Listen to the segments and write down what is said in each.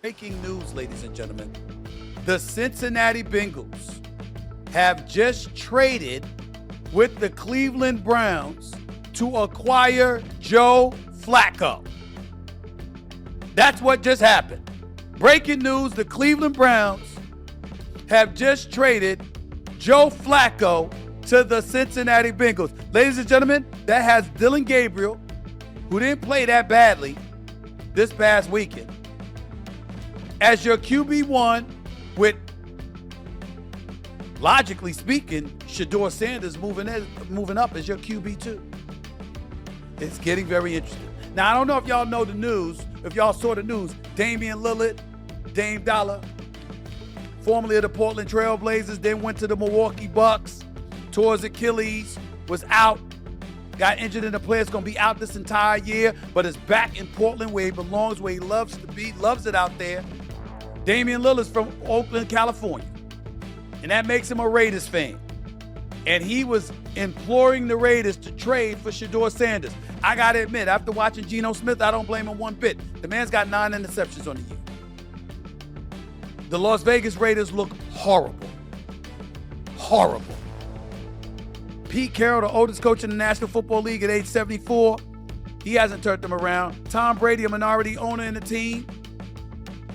Breaking news, ladies and gentlemen. The Cincinnati Bengals have just traded with the Cleveland Browns to acquire Joe Flacco. That's what just happened. Breaking news, the Cleveland Browns have just traded Joe Flacco to the Cincinnati Bengals. Ladies and gentlemen, that has Dillon Gabriel, who didn't play that badly this past weekend, as your QB1 with, logically speaking, Shedeur Sanders moving up as your QB2. It's getting very interesting. Now, I don't know if y'all know the news, if y'all saw the news. Damian Lillard, Dame Dollar, formerly of the Portland Trail Blazers, then went to the Milwaukee Bucks, tore his Achilles, was out, got injured in the play. It's going to be out this entire year, but is back in Portland where he belongs, where he loves to be, loves it out there. Damian Lillard's from Oakland, California, and that makes him a Raiders fan. And he was imploring the Raiders to trade for Shedeur Sanders. I got to admit, after watching Geno Smith, I don't blame him one bit. The man's got 9 interceptions on the year. The Las Vegas Raiders look horrible. Horrible. Pete Carroll, the oldest coach in the National Football League at age 74, he hasn't turned them around. Tom Brady, a minority owner in the team,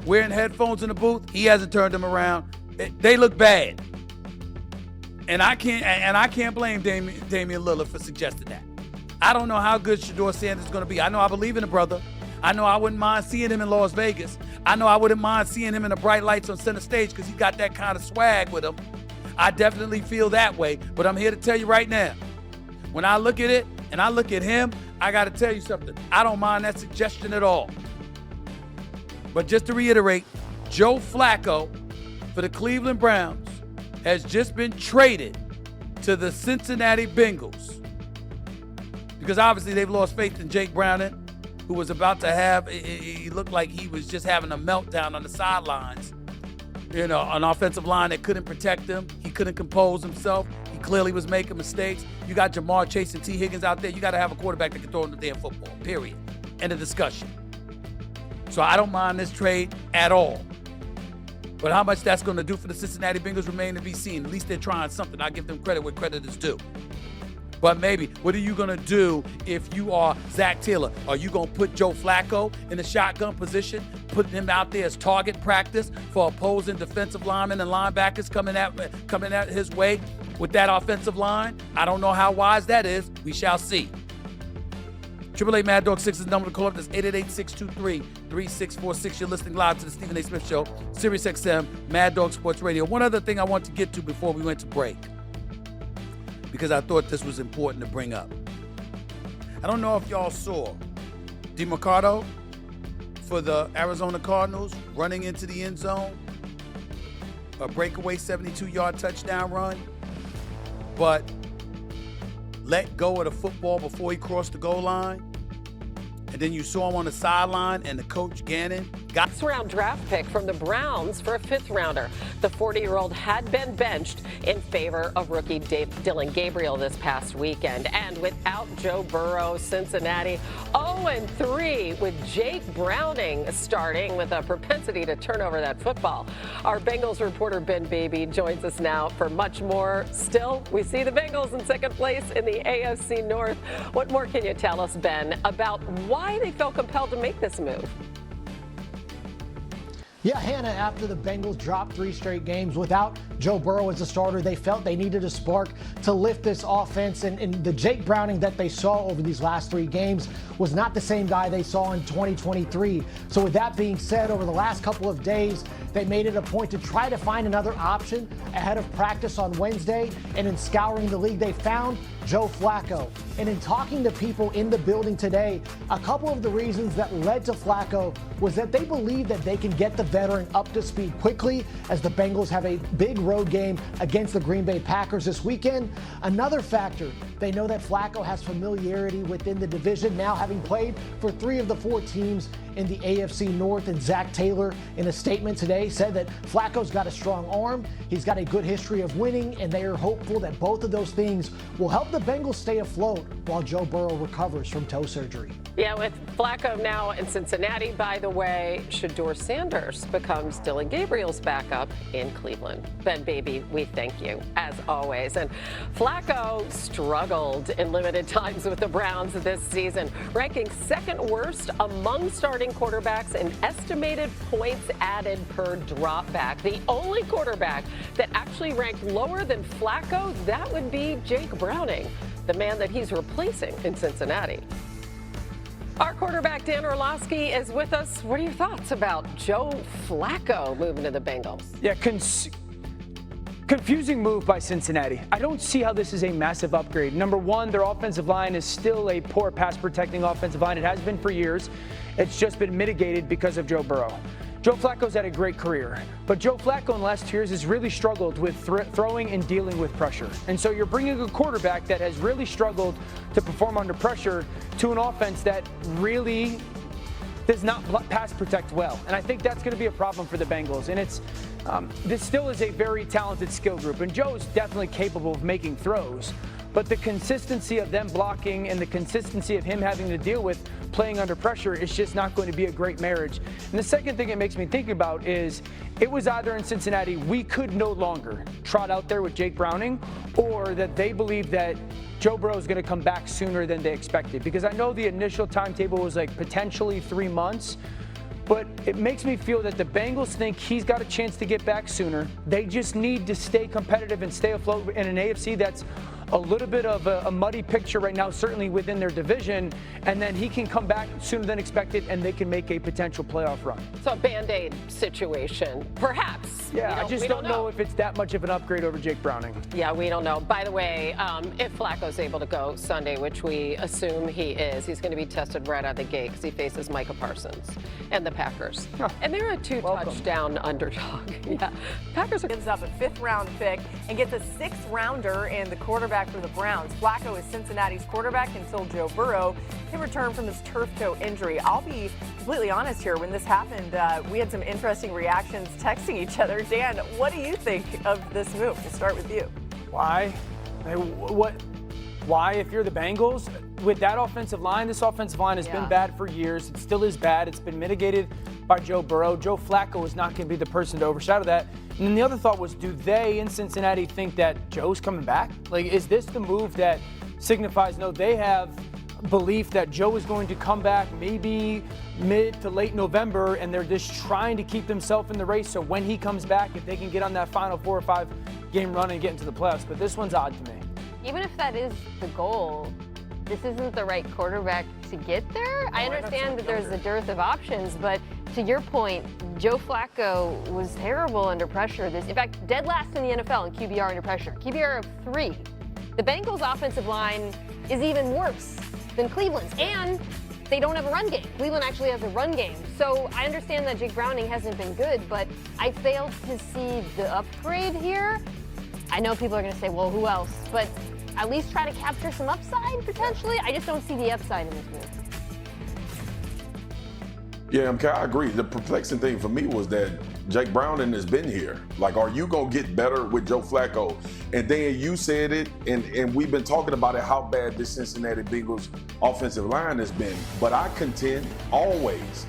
wearing headphones in the booth, he hasn't turned them around. They look bad. And I can't blame Damian Lillard for suggesting that. I don't know how good Shedeur Sanders is going to be. I know I believe in the brother. I know I wouldn't mind seeing him in Las Vegas. I know I wouldn't mind seeing him in the bright lights on center stage because he got that kind of swag with him. I definitely feel that way. But I'm here to tell you right now, when I look at it and I look at him, I got to tell you something. I don't mind that suggestion at all. But just to reiterate, Joe Flacco for the Cleveland Browns has just been traded to the Cincinnati Bengals because obviously they've lost faith in Jake Browning, who was about to have, he looked like he was just having a meltdown on the sidelines. You know, an offensive line that couldn't protect him. He couldn't compose himself. He clearly was making mistakes. You got Jamar Chase and T. Higgins out there. You got to have a quarterback that can throw in the damn football, period. End of discussion. So I don't mind this trade at all. But how much that's going to do for the Cincinnati Bengals remain to be seen. At least they're trying something. I give them credit where credit is due. But maybe, what are you going to do if you are Zach Taylor? Are you going to put Joe Flacco in the shotgun position, putting him out there as target practice for opposing defensive linemen and linebackers coming at his way with that offensive line? I don't know how wise that is. We shall see. 888 Mad Dog 6 is the number to call up. That's 888-623-3646. You're listening live to the Stephen A. Smith Show, Sirius XM, Mad Dog Sports Radio. One other thing I want to get to before we went to break, because I thought this was important to bring up. I don't know if y'all saw DeMarcado for the Arizona Cardinals running into the end zone, a breakaway 72-yard touchdown run, but let go of the football before he crossed the goal line. And then you saw him on the sideline, and the coach, Gannon, got... Sixth-round draft pick from the Browns for a fifth-rounder. The 40-year-old had been benched in favor of rookie Dillon Gabriel this past weekend. And without Joe Burrow, Cincinnati 0-3 with Jake Browning starting with a propensity to turn over that football. Our Bengals reporter Ben Beebe joins us now for much more. Still, we see the Bengals in second place in the AFC North. What more can you tell us, Ben, about why they felt compelled to make this move? Yeah, Hannah, after the Bengals dropped 3 straight games without Joe Burrow as a starter, they felt they needed a spark to lift this offense. And the Jake Browning that they saw over these last 3 games was not the same guy they saw in 2023. So with that being said, over the last couple of days, they made it a point to try to find another option ahead of practice on Wednesday. And in scouring the league, they found Joe Flacco. And in talking to people in the building today, a couple of the reasons that led to Flacco was that they believe that they can get the veteran up to speed quickly, as the Bengals have a big road game against the Green Bay Packers this weekend. Another factor, they know that Flacco has familiarity within the division, now having played for 3 of the 4 teams in the AFC North. And Zach Taylor, in a statement today, said that Flacco's got a strong arm, he's got a good history of winning, and they are hopeful that both of those things will help the Bengals stay afloat while Joe Burrow recovers from toe surgery? Yeah, with Flacco now in Cincinnati, by the way, Shedeur Sanders becomes Dillon Gabriel's backup in Cleveland. Ben, baby, we thank you, as always. And Flacco struggled in limited times with the Browns this season, ranking second worst among starting quarterbacks in estimated points added per dropback. The only quarterback that actually ranked lower than Flacco, that would be Jake Browning, the man that he's replacing in Cincinnati. Our quarterback, Dan Orlovsky, is with us. What are your thoughts about Joe Flacco moving to the Bengals? Yeah, confusing move by Cincinnati. I don't see how this is a massive upgrade. Number one, their offensive line is still a poor pass-protecting offensive line. It has been for years. It's just been mitigated because of Joe Burrow. Joe Flacco's had a great career, but Joe Flacco in the last 2 years has really struggled with throwing and dealing with pressure. And so you're bringing a quarterback that has really struggled to perform under pressure to an offense that really does not pass protect well. And I think that's going to be a problem for the Bengals. And this still is a very talented skill group, and Joe is definitely capable of making throws. But the consistency of them blocking and the consistency of him having to deal with playing under pressure is just not going to be a great marriage. And the second thing it makes me think about is it was either in Cincinnati we could no longer trot out there with Jake Browning, or that they believe that Joe Burrow is going to come back sooner than they expected. Because I know the initial timetable was like potentially 3 months, but it makes me feel that the Bengals think he's got a chance to get back sooner. They just need to stay competitive and stay afloat in an AFC that's a little bit of a muddy picture right now, certainly within their division, and then he can come back sooner than expected and they can make a potential playoff run. So a Band-Aid situation, perhaps. Yeah, I just don't know if it's that much of an upgrade over Jake Browning. Yeah, we don't know. By the way, if Flacco's able to go Sunday, which we assume he is, he's going to be tested right out of the gate because he faces Micah Parsons and the Packers. Huh. And they're a two-touchdown underdog. Yeah, Packers gives up a 5th-round pick and gets a 6th-rounder in the quarterback for the Browns. Flacco is Cincinnati's quarterback until Joe Burrow can return from his turf toe injury. I'll be completely honest here. When this happened, we had some interesting reactions texting each other. Dan, what do you think of this move? To start with you. Why? Why, if you're the Bengals, with that offensive line, this offensive line has been bad for years. It still is bad. It's been mitigated by Joe Burrow. Joe Flacco is not going to be the person to overshadow that. And then the other thought was, do they in Cincinnati think that Joe's coming back? Like, is this the move that signifies, no, they have belief that Joe is going to come back maybe mid to late November, and they're just trying to keep themselves in the race, so when he comes back, if they can get on that final 4 or 5 game run and get into the playoffs. But this one's odd to me. Even if that is the goal, this isn't the right quarterback to get there. I understand that there's a dearth of options, but to your point, Joe Flacco was terrible under pressure. In fact, dead last in the NFL in QBR under pressure. QBR of 3. The Bengals' offensive line is even worse than Cleveland's, and they don't have a run game. Cleveland actually has a run game. So I understand that Jake Browning hasn't been good, but I failed to see the upgrade here. I know people are going to say, well, who else? But at least try to capture some upside, potentially. I just don't see the upside in this move. Yeah, I agree. The perplexing thing for me was that Jake Browning has been here. Like, are you going to get better with Joe Flacco? And then you said it, and we've been talking about it, how bad this Cincinnati Bengals offensive line has been. But I contend always,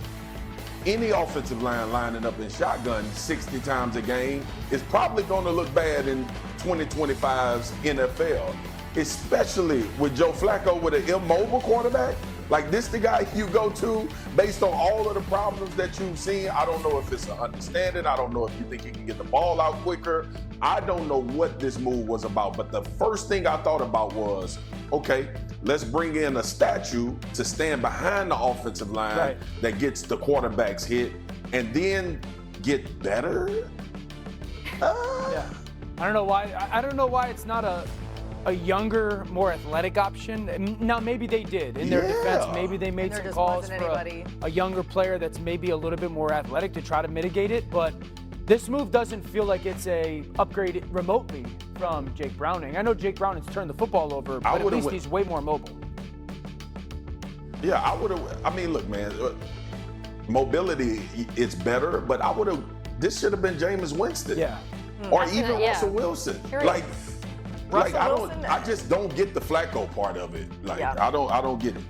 any offensive line lining up in shotgun 60 times a game is probably going to look bad in 2025's NFL, especially with Joe Flacco with an immobile quarterback. Like, this the guy you go to based on all of the problems that you've seen. I don't know if it's an understanding. I don't know if you think he can get the ball out quicker. I don't know what this move was about. But the first thing I thought about was, okay, let's bring in a statue to stand behind the offensive line that gets the quarterbacks hit and then get better. Yeah. I don't know why. I don't know why it's not a younger, more athletic option. Now, maybe they did in their defense. Maybe they made some calls for a younger player that's maybe a little bit more athletic to try to mitigate it. But this move doesn't feel like it's a upgrade remotely from Jake Browning. I know Jake Browning's turned the football over, but at least he's way more mobile. Yeah, I would have. I mean, look, man, mobility, it's better, but I would have. This should have been Jameis Winston. Yeah. Or even Russell Wilson. Curious. Like, Like Russell Wilson. I just don't get the Flacco part of it. Like Yeah. I don't get it.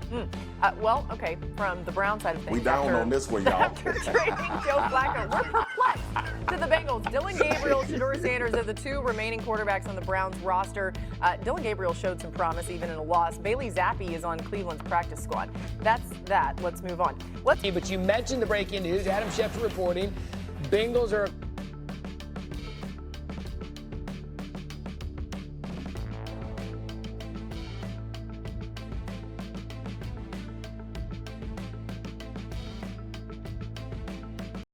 Well, okay, from the Brown side of things. We down on this one, y'all. After trading Joe Flacco, we're perplexed to the Bengals. Dylan Gabriel, Shedeur Sanders are the two remaining quarterbacks on the Browns roster. Dylan Gabriel showed some promise even in a loss. Bailey Zappi is on Cleveland's practice squad. That's that. Let's move on. But you mentioned the breaking news. Adam Schefter reporting. Bengals are